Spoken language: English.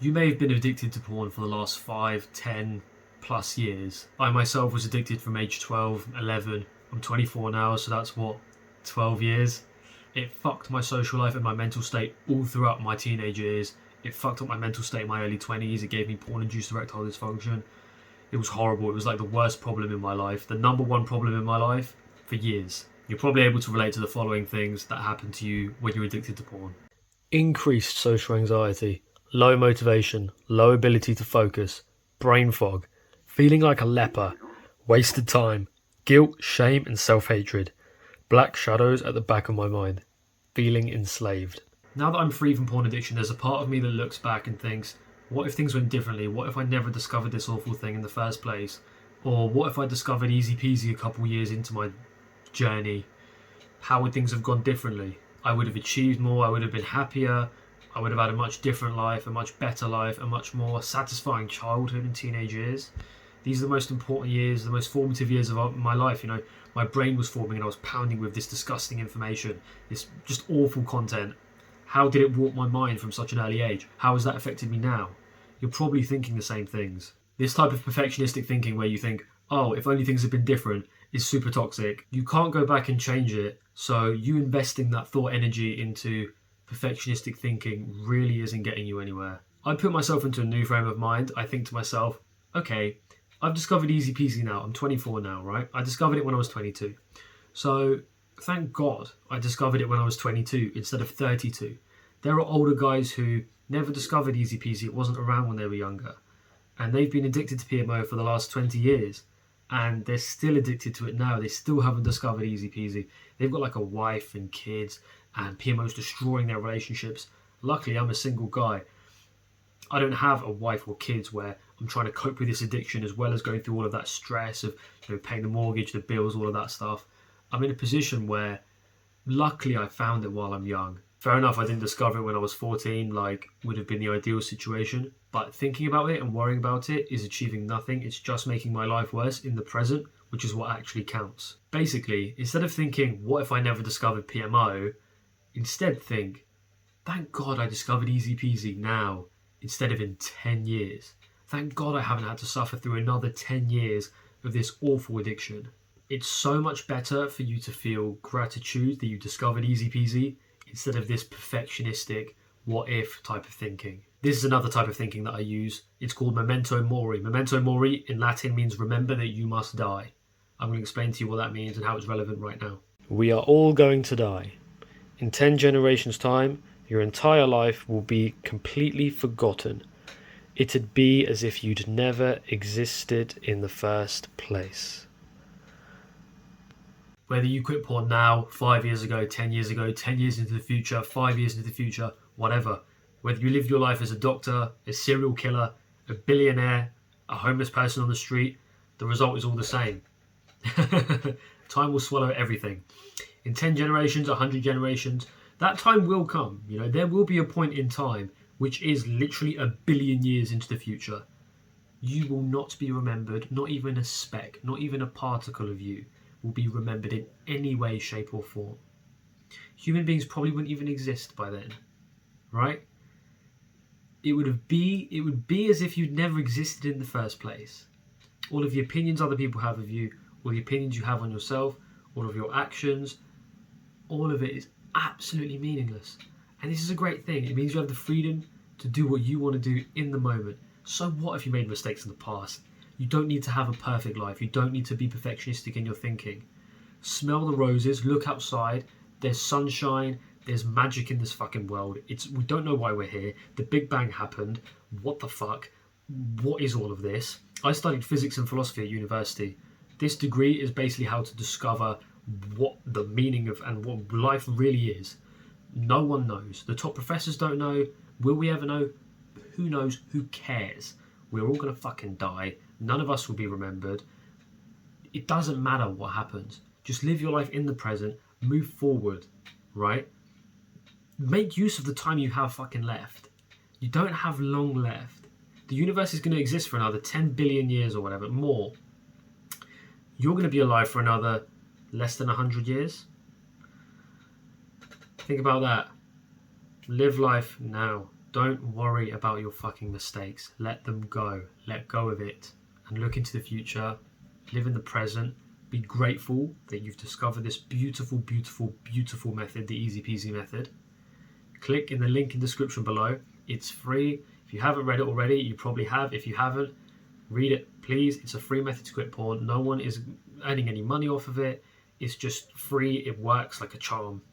You may have been addicted to porn for the last 5, 10 plus years. I myself was addicted from age 12, 11. I'm 24 now, so that's what, 12 years? It fucked my social life and my mental state all throughout my teenage years. It fucked up my mental state in my early 20s. It gave me porn-induced erectile dysfunction. It was horrible. It was like the worst problem in my life. The number one problem in my life for years. You're probably able to relate to the following things that happen to you when you're addicted to porn. Increased social anxiety, low motivation, low ability to focus, brain fog, feeling like a leper, wasted time, guilt, shame and self-hatred, black shadows at the back of my mind, feeling enslaved. Now that I'm free from porn addiction, there's a part of me that looks back and thinks, what if things went differently? What if I never discovered this awful thing in the first place? Or what if I discovered easy peasy a couple years into my journey? How would things have gone differently? I would have achieved more, I would have been happier, I would have had a much different life, a much better life, a much more satisfying childhood and teenage years. These are the most important years, the most formative years of my life. You know, my brain was forming and I was pounding with this disgusting information, this just awful content. How did it warp my mind from such an early age? How has that affected me now? You're probably thinking the same things. This type of perfectionistic thinking where you think, oh, if only things had been different, is super toxic. You can't go back and change it, so you investing that thought energy into perfectionistic thinking really isn't getting you anywhere. I put myself into a new frame of mind. I think to myself, okay, I've discovered easy peasy now. I'm 24 now, right? I discovered it when I was 22. So thank God I discovered it when I was 22 instead of 32. There are older guys who never discovered easy peasy. It wasn't around when they were younger. And they've been addicted to PMO for the last 20 years. And they're still addicted to it now. They still haven't discovered easy peasy. They've got like a wife and kids, and PMO's destroying their relationships. Luckily, I'm a single guy. I don't have a wife or kids where I'm trying to cope with this addiction as well as going through all of that stress of, you know, paying the mortgage, the bills, all of that stuff. I'm in a position where luckily I found it while I'm young. Fair enough, I didn't discover it when I was 14, like would have been the ideal situation. But thinking about it and worrying about it is achieving nothing. It's just making my life worse in the present, which is what actually counts. Basically, instead of thinking, what if I never discovered PMO? Instead think, thank God I discovered easy peasy now instead of in 10 years. Thank God I haven't had to suffer through another 10 years of this awful addiction. It's so much better for you to feel gratitude that you discovered easy peasy instead of this perfectionistic what if type of thinking. This is another type of thinking that I use. It's called Memento mori. Memento mori in Latin means remember that you must die. I'm going to explain to you what that means and how it's relevant right now. We are all going to die. In 10 generations' time, your entire life will be completely forgotten. It'd be as if you'd never existed in the first place. Whether you quit porn now, 5 years ago, 10 years ago, 10 years into the future, 5 years into the future, whatever. Whether you live your life as a doctor, a serial killer, a billionaire, a homeless person on the street, the result is all the same. Time will swallow everything. In 10 generations, 100 generations, that time will come. You know, there will be a point in time which is literally a billion years into the future. You will not be remembered, not even a speck, not even a particle of you will be remembered in any way, shape or form. Human beings probably wouldn't even exist by then, right? It would be as if you'd never existed in the first place. All of the opinions other people have of you, all the opinions you have on yourself, all of your actions, all of it is absolutely meaningless. And this is a great thing. It means you have the freedom to do what you want to do in the moment. So what if you made mistakes in the past? You don't need to have a perfect life. You don't need to be perfectionistic in your thinking. Smell the roses, look outside, there's sunshine, there's magic in this fucking world. We don't know why we're here. The Big Bang happened. What the fuck? What is all of this? I studied physics and philosophy at university. This degree is basically how to discover what the meaning of and what life really is. No one knows. The top professors don't know. Will we ever know? Who knows? Who cares? We're all gonna fucking die. None of us will be remembered. It doesn't matter what happens. Just live your life in the present. Move forward, right? Make use of the time you have fucking left. You don't have long left. The universe is going to exist for another 10 billion years or whatever, more. You're going to be alive for another less than 100 years. Think about that. Live life now. Don't worry about your fucking mistakes. Let them go. Let go of it. And look into the future. Live in the present. Be grateful that you've discovered this beautiful, beautiful, beautiful method, the easy peasy method. Click in the link in the description below. It's free. If you haven't read it already, you probably have. If you haven't, read it, please. It's a free method to quit porn. No one is earning any money off of it. It's just free. It works like a charm.